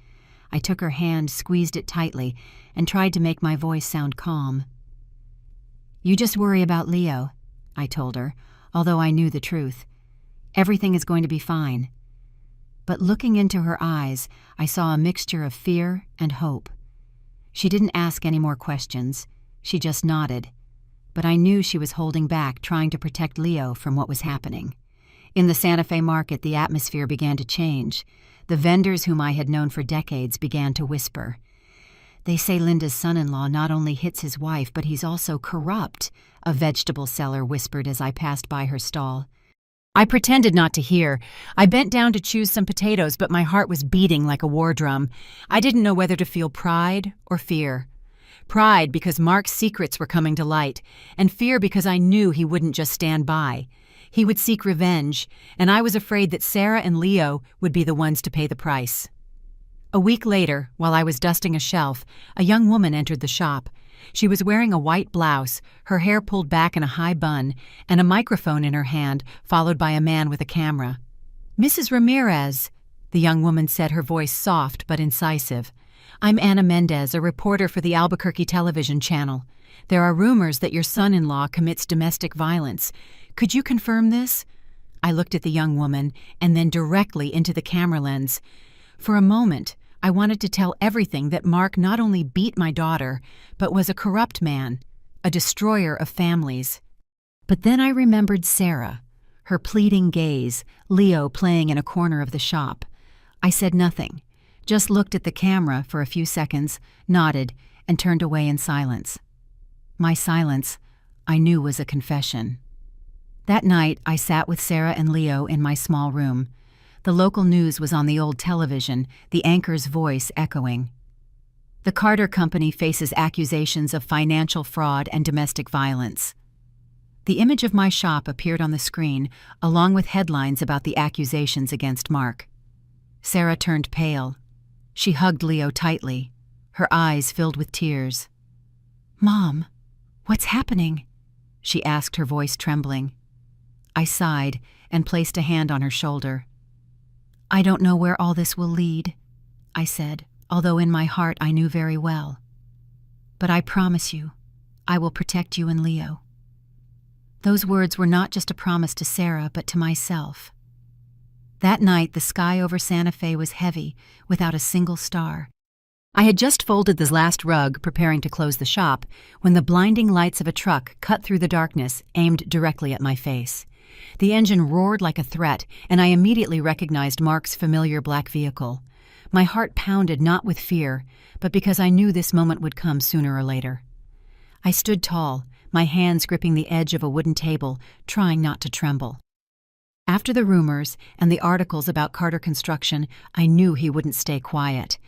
I took her hand, squeezed it tightly, and tried to make my voice sound calm. "You just worry about Leo," I told her, although I knew the truth. "Everything is going to be fine." But looking into her eyes, I saw a mixture of fear and hope. She didn't ask any more questions. She just nodded. But I knew she was holding back, trying to protect Leo from what was happening. In the Santa Fe market, the atmosphere began to change. The vendors whom I had known for decades began to whisper. "They say Linda's son-in-law not only hits his wife, but he's also corrupt," a vegetable seller whispered as I passed by her stall. I pretended not to hear. I bent down to choose some potatoes, but my heart was beating like a war drum. I didn't know whether to feel pride or fear. Pride because Mark's secrets were coming to light, and fear because I knew he wouldn't just stand by. He would seek revenge, and I was afraid that Sarah and Leo would be the ones to pay the price. A week later, while I was dusting a shelf, a young woman entered the shop. She was wearing a white blouse, her hair pulled back in a high bun, and a microphone in her hand, followed by a man with a camera. "Mrs. Ramirez," the young woman said, her voice soft but incisive. "I'm Anna Mendez, a reporter for the Albuquerque television channel. There are rumors that your son-in-law commits domestic violence. Could you confirm this?" I looked at the young woman and then directly into the camera lens. For a moment, I wanted to tell everything, that Mark not only beat my daughter, but was a corrupt man, a destroyer of families. But then I remembered Sarah, her pleading gaze, Leo playing in a corner of the shop. I said nothing, just looked at the camera for a few seconds, nodded, and turned away in silence. My silence, I knew, was a confession. That night, I sat with Sarah and Leo in my small room. The local news was on the old television, the anchor's voice echoing. The Carter Company faces accusations of financial fraud and domestic violence. The image of my shop appeared on the screen, along with headlines about the accusations against Mark. Sarah turned pale. She hugged Leo tightly, her eyes filled with tears. "Mom, what's happening?" she asked, her voice trembling. I sighed and placed a hand on her shoulder. "I don't know where all this will lead," I said, although in my heart I knew very well. "But I promise you, I will protect you and Leo." Those words were not just a promise to Sarah, but to myself. That night, the sky over Santa Fe was heavy, without a single star. I had just folded the last rug, preparing to close the shop, when the blinding lights of a truck cut through the darkness, aimed directly at my face. The engine roared like a threat, and I immediately recognized Mark's familiar black vehicle. My heart pounded not with fear, but because I knew this moment would come sooner or later. I stood tall, my hands gripping the edge of a wooden table, trying not to tremble. After the rumors and the articles about Carter Construction, I knew he wouldn't stay quiet.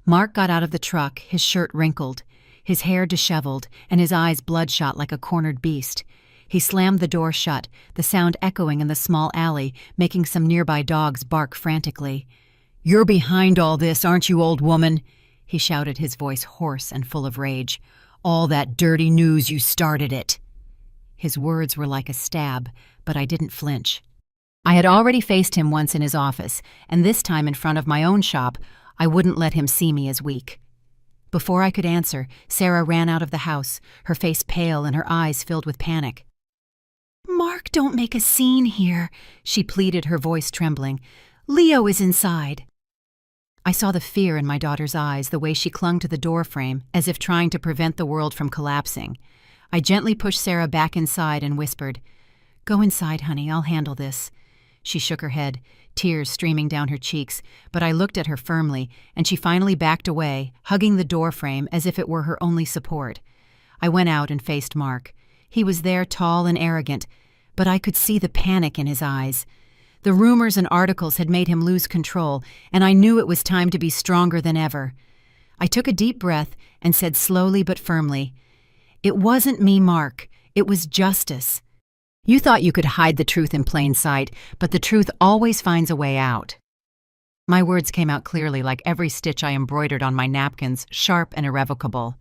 Mark got out of the truck, his shirt wrinkled, his hair disheveled, and his eyes bloodshot like a cornered beast. He slammed the door shut, the sound echoing in the small alley, making some nearby dogs bark frantically. "You're behind all this, aren't you, old woman?" he shouted, his voice hoarse and full of rage. "All that dirty news, you started it." His words were like a stab, but I didn't flinch. I had already faced him once in his office, and this time in front of my own shop, I wouldn't let him see me as weak. Before I could answer, Sarah ran out of the house, her face pale and her eyes filled with panic. "Mark, don't make a scene here," she pleaded, her voice trembling. "Leo is inside." I saw the fear in my daughter's eyes, the way she clung to the doorframe, as if trying to prevent the world from collapsing. I gently pushed Sarah back inside and whispered, "Go inside, honey, I'll handle this." She shook her head, tears streaming down her cheeks, but I looked at her firmly, and she finally backed away, hugging the doorframe as if it were her only support. I went out and faced Mark. He was there, tall and arrogant, but I could see the panic in his eyes. The rumors and articles had made him lose control, and I knew it was time to be stronger than ever. I took a deep breath and said slowly but firmly, "It wasn't me, Mark. It was justice. You thought you could hide the truth in plain sight, but the truth always finds a way out." My words came out clearly, like every stitch I embroidered on my napkins, sharp and irrevocable.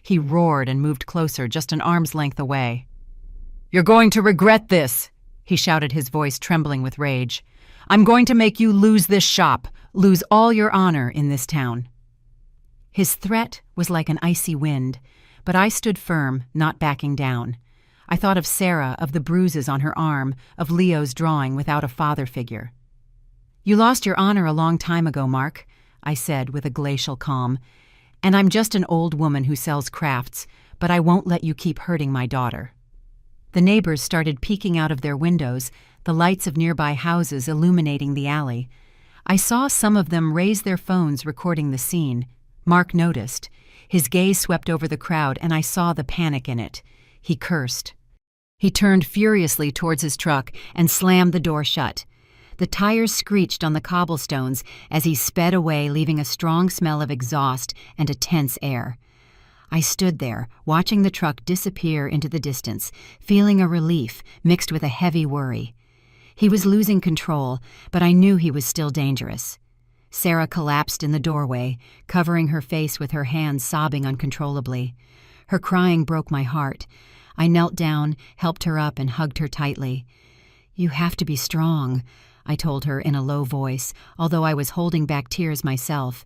He roared and moved closer, just an arm's length away. "You're going to regret this," he shouted, his voice trembling with rage. "I'm going to make you lose this shop, lose all your honor in this town." His threat was like an icy wind, but I stood firm, not backing down. I thought of Sarah, of the bruises on her arm, of Leo's drawing without a father figure. "You lost your honor a long time ago, Mark," I said with a glacial calm, "and I'm just an old woman who sells crafts, but I won't let you keep hurting my daughter." The neighbors started peeking out of their windows, the lights of nearby houses illuminating the alley. I saw some of them raise their phones recording the scene. Mark noticed. His gaze swept over the crowd, and I saw the panic in it. He cursed. He turned furiously towards his truck and slammed the door shut. The tires screeched on the cobblestones as he sped away, leaving a strong smell of exhaust and a tense air. I stood there, watching the truck disappear into the distance, feeling a relief mixed with a heavy worry. He was losing control, but I knew he was still dangerous. Sarah collapsed in the doorway, covering her face with her hands, sobbing uncontrollably. Her crying broke my heart. I knelt down, helped her up, and hugged her tightly. "You have to be strong," I told her in a low voice, although I was holding back tears myself.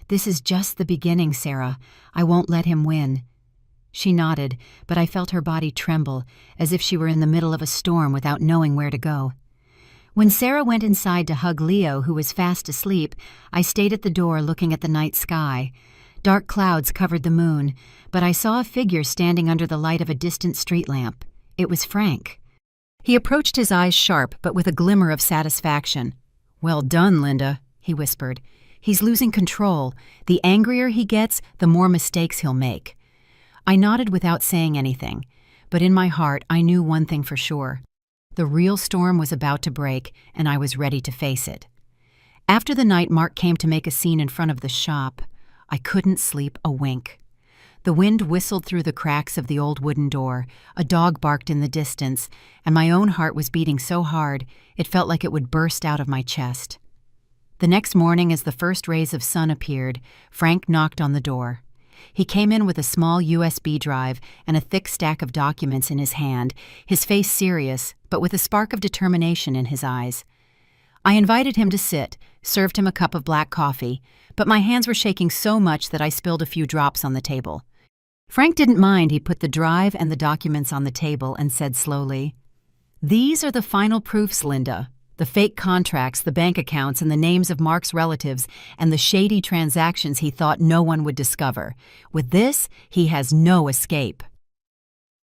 "This is just the beginning, Sarah. I won't let him win." She nodded, but I felt her body tremble, as if she were in the middle of a storm without knowing where to go. When Sarah went inside to hug Leo, who was fast asleep, I stayed at the door looking at the night sky. Dark clouds covered the moon, but I saw a figure standing under the light of a distant street lamp. It was Frank. He approached, his eyes sharp, but with a glimmer of satisfaction. "Well done, Linda," he whispered. "He's losing control. The angrier he gets, the more mistakes he'll make." I nodded without saying anything, but in my heart I knew one thing for sure. The real storm was about to break, and I was ready to face it. After the night Mark came to make a scene in front of the shop, I couldn't sleep a wink. The wind whistled through the cracks of the old wooden door, a dog barked in the distance, and my own heart was beating so hard it felt like it would burst out of my chest. The next morning, as the first rays of sun appeared, Frank knocked on the door. He came in with a small USB drive and a thick stack of documents in his hand, his face serious, but with a spark of determination in his eyes. I invited him to sit, served him a cup of black coffee, but my hands were shaking so much that I spilled a few drops on the table. Frank didn't mind. He put the drive and the documents on the table and said slowly, "These are the final proofs, Linda. The fake contracts, the bank accounts, and the names of Mark's relatives, and the shady transactions he thought no one would discover. With this, he has no escape."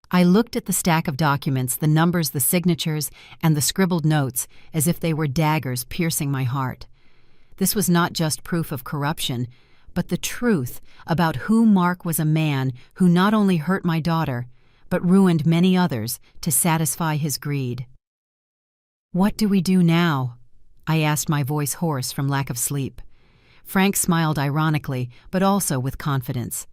I looked at the stack of documents, the numbers, the signatures, and the scribbled notes, as if they were daggers piercing my heart. This was not just proof of corruption, but the truth about who Mark was, a man who not only hurt my daughter, but ruined many others to satisfy his greed. "What do we do now?" I asked, my voice hoarse from lack of sleep. Frank smiled ironically, but also with confidence.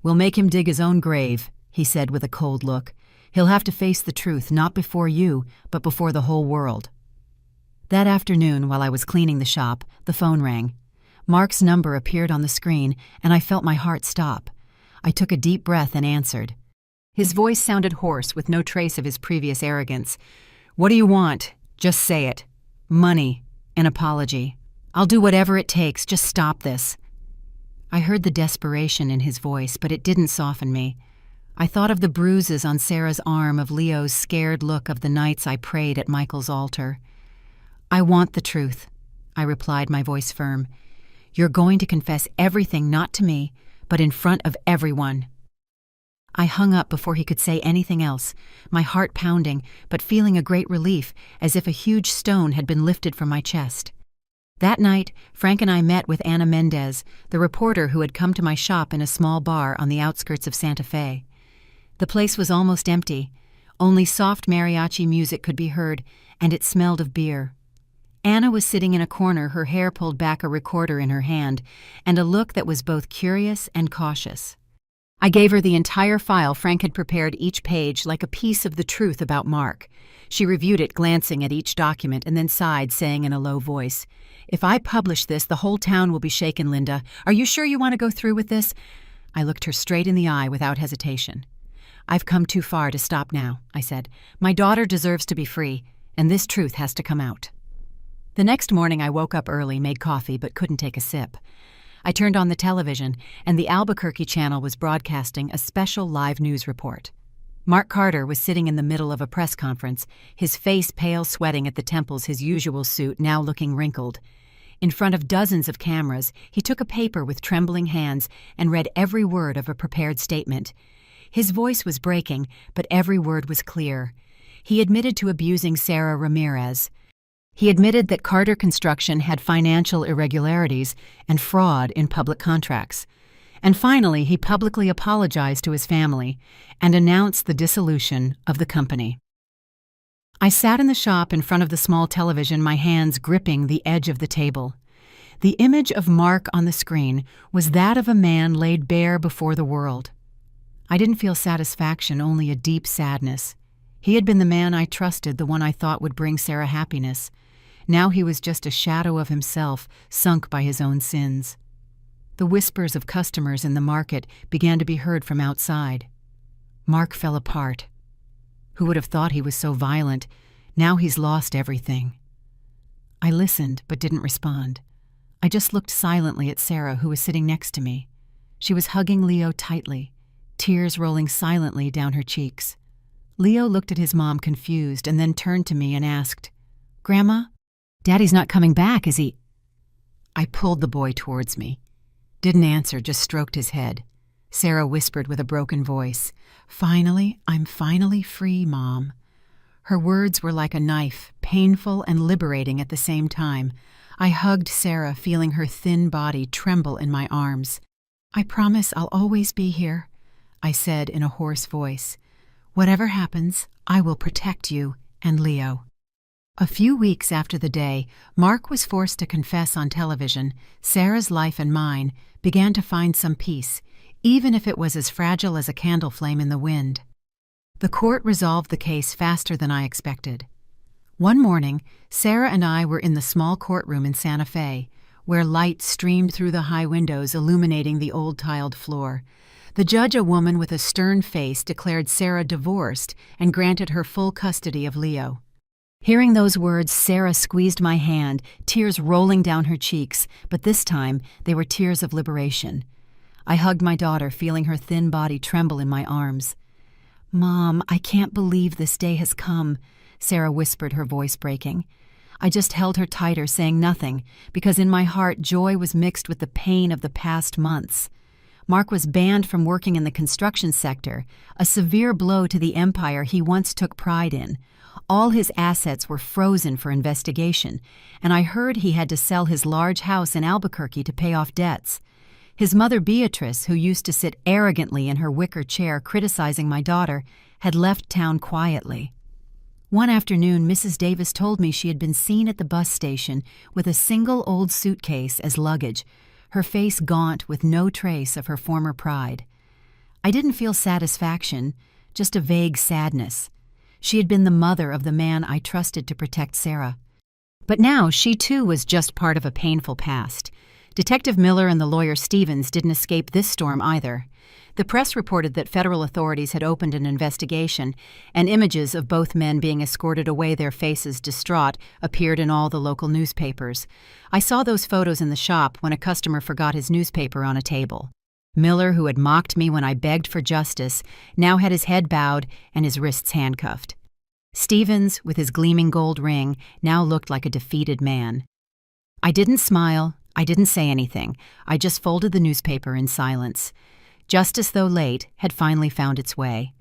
"We'll make him dig his own grave," he said with a cold look. "He'll have to face the truth, not before you, but before the whole world." That afternoon, while I was cleaning the shop, the phone rang. Mark's number appeared on the screen, and I felt my heart stop. I took a deep breath and answered. His voice sounded hoarse, with no trace of his previous arrogance. "What do you want? Just say it. Money. An apology. I'll do whatever it takes. Just stop this." I heard the desperation in his voice, but it didn't soften me. I thought of the bruises on Sarah's arm, of Leo's scared look, of the nights I prayed at Michael's altar. "I want the truth," I replied, my voice firm. "You're going to confess everything, not to me, but in front of everyone." I hung up before he could say anything else, my heart pounding, but feeling a great relief, as if a huge stone had been lifted from my chest. That night, Frank and I met with Ana Mendez, the reporter who had come to my shop in a small bar on the outskirts of Santa Fe. The place was almost empty. Only soft mariachi music could be heard, and it smelled of beer. Anna was sitting in a corner, her hair pulled back, a recorder in her hand, and a look that was both curious and cautious. I gave her the entire file Frank had prepared, each page like a piece of the truth about Mark. She reviewed it, glancing at each document, and then sighed, saying in a low voice, "If I publish this, the whole town will be shaken, Linda. Are you sure you want to go through with this?" I looked her straight in the eye without hesitation. "I've come too far to stop now," I said. "My daughter deserves to be free, and this truth has to come out." The next morning I woke up early, made coffee, but couldn't take a sip. I turned on the television, and the Albuquerque channel was broadcasting a special live news report. Mark Carter was sitting in the middle of a press conference, his face pale, sweating at the temples, his usual suit now looking wrinkled. In front of dozens of cameras, he took a paper with trembling hands and read every word of a prepared statement. His voice was breaking, but every word was clear. He admitted to abusing Sarah Ramirez. He admitted that Carter Construction had financial irregularities and fraud in public contracts. And finally, he publicly apologized to his family and announced the dissolution of the company. I sat in the shop in front of the small television, my hands gripping the edge of the table. The image of Mark on the screen was that of a man laid bare before the world. I didn't feel satisfaction, only a deep sadness. He had been the man I trusted, the one I thought would bring Sarah happiness. Now he was just a shadow of himself, sunk by his own sins. The whispers of customers in the market began to be heard from outside. Mark fell apart. Who would have thought he was so violent? Now he's lost everything. I listened, but didn't respond. I just looked silently at Sarah, who was sitting next to me. She was hugging Leo tightly, tears rolling silently down her cheeks. Leo looked at his mom confused and then turned to me and asked, "Grandma, Daddy's not coming back, is he?" I pulled the boy towards me. Didn't answer, just stroked his head. Sarah whispered with a broken voice, I'm finally free, Mom." Her words were like a knife, painful and liberating at the same time. I hugged Sarah, feeling her thin body tremble in my arms. "I promise I'll always be here," I said in a hoarse voice. "Whatever happens, I will protect you and Leo." A few weeks after the day Mark was forced to confess on television, Sarah's life and mine began to find some peace, even if it was as fragile as a candle flame in the wind. The court resolved the case faster than I expected. One morning, Sarah and I were in the small courtroom in Santa Fe, where light streamed through the high windows illuminating the old tiled floor. The judge, a woman with a stern face, declared Sarah divorced and granted her full custody of Leo. Hearing those words, Sarah squeezed my hand, tears rolling down her cheeks, but this time they were tears of liberation. I hugged my daughter, feeling her thin body tremble in my arms. "Mom, I can't believe this day has come," Sarah whispered, her voice breaking. I just held her tighter, saying nothing, because in my heart joy was mixed with the pain of the past months. Mark was banned from working in the construction sector, a severe blow to the empire he once took pride in. All his assets were frozen for investigation, and I heard he had to sell his large house in Albuquerque to pay off debts. His mother Beatrice, who used to sit arrogantly in her wicker chair criticizing my daughter, had left town quietly. One afternoon, Mrs. Davis told me she had been seen at the bus station with a single old suitcase as luggage, her face gaunt with no trace of her former pride. I didn't feel satisfaction, just a vague sadness. She had been the mother of the man I trusted to protect Sarah. But now she too was just part of a painful past. Detective Miller and the lawyer Stevens didn't escape this storm either. The press reported that federal authorities had opened an investigation, and images of both men being escorted away, their faces distraught, appeared in all the local newspapers. I saw those photos in the shop when a customer forgot his newspaper on a table. Miller, who had mocked me when I begged for justice, now had his head bowed and his wrists handcuffed. Stevens, with his gleaming gold ring, now looked like a defeated man. I didn't smile, I didn't say anything. I just folded the newspaper in silence. Justice, though late, had finally found its way.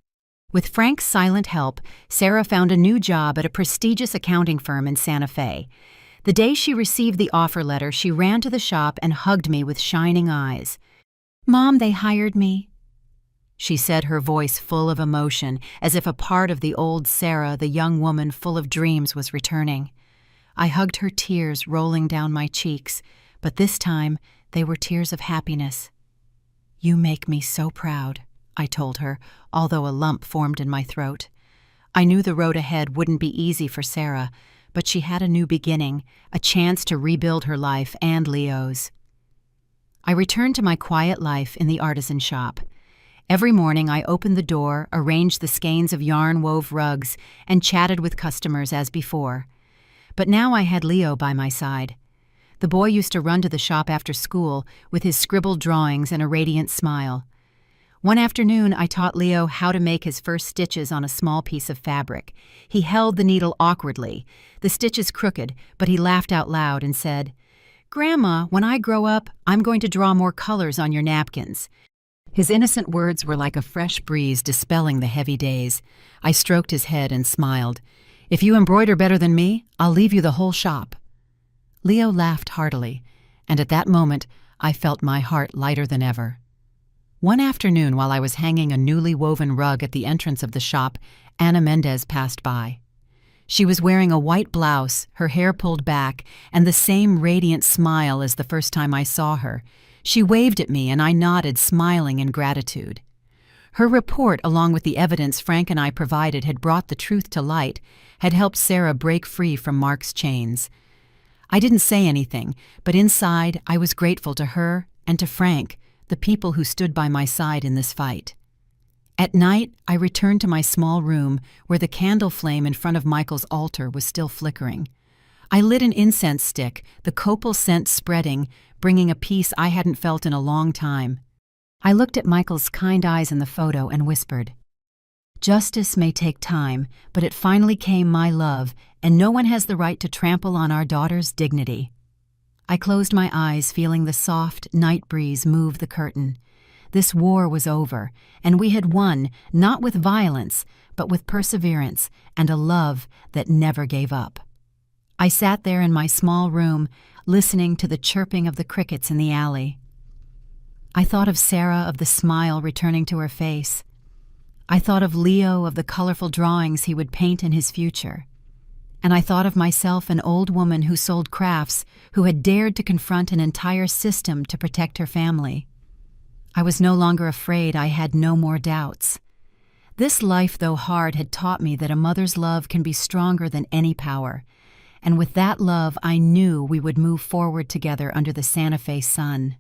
With Frank's silent help, Sarah found a new job at a prestigious accounting firm in Santa Fe. The day she received the offer letter, she ran to the shop and hugged me with shining eyes. "Mom, they hired me," she said, her voice full of emotion, as if a part of the old Sarah, the young woman full of dreams, was returning. I hugged her, tears rolling down my cheeks, but this time they were tears of happiness. "You make me so proud," I told her, although a lump formed in my throat. I knew the road ahead wouldn't be easy for Sarah, but she had a new beginning, a chance to rebuild her life and Leo's. I returned to my quiet life in the artisan shop. Every morning I opened the door, arranged the skeins of yarn-wove rugs, and chatted with customers as before. But now I had Leo by my side. The boy used to run to the shop after school with his scribbled drawings and a radiant smile. One afternoon I taught Leo how to make his first stitches on a small piece of fabric. He held the needle awkwardly, the stitches crooked, but he laughed out loud and said, "Grandma, when I grow up, I'm going to draw more colors on your napkins." His innocent words were like a fresh breeze dispelling the heavy days. I stroked his head and smiled. "If you embroider better than me, I'll leave you the whole shop." Leo laughed heartily, and at that moment I felt my heart lighter than ever. One afternoon, while I was hanging a newly woven rug at the entrance of the shop, Ana Mendez passed by. She was wearing a white blouse, her hair pulled back, and the same radiant smile as the first time I saw her. She waved at me, and I nodded, smiling in gratitude. Her report, along with the evidence Frank and I provided, had brought the truth to light, had helped Sarah break free from Mark's chains. I didn't say anything, but inside I was grateful to her and to Frank, the people who stood by my side in this fight. At night, I returned to my small room where the candle flame in front of Michael's altar was still flickering. I lit an incense stick, the copal scent spreading, bringing a peace I hadn't felt in a long time. I looked at Michael's kind eyes in the photo and whispered, "Justice may take time, but it finally came, my love, and no one has the right to trample on our daughter's dignity." I closed my eyes, feeling the soft night breeze move the curtain. This war was over, and we had won, not with violence, but with perseverance and a love that never gave up. I sat there in my small room, listening to the chirping of the crickets in the alley. I thought of Sarah, of the smile returning to her face. I thought of Leo, of the colorful drawings he would paint in his future. And I thought of myself, an old woman who sold crafts, who had dared to confront an entire system to protect her family. I was no longer afraid. I had no more doubts. This life, though hard, had taught me that a mother's love can be stronger than any power. And with that love, I knew we would move forward together under the Santa Fe sun.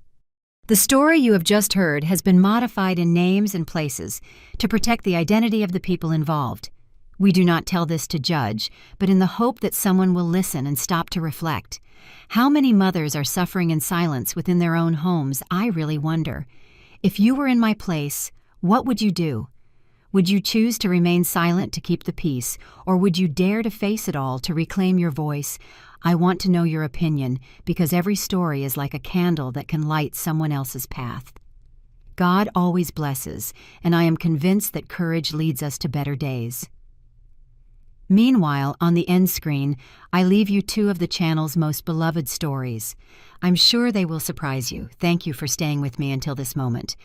The story you have just heard has been modified in names and places to protect the identity of the people involved. We do not tell this to judge, but in the hope that someone will listen and stop to reflect. How many mothers are suffering in silence within their own homes? I really wonder. If you were in my place, what would you do? Would you choose to remain silent to keep the peace, or would you dare to face it all to reclaim your voice? I want to know your opinion, because every story is like a candle that can light someone else's path. God always blesses, and I am convinced that courage leads us to better days. Meanwhile, on the end screen, I leave you two of the channel's most beloved stories. I'm sure they will surprise you. Thank you for staying with me until this moment.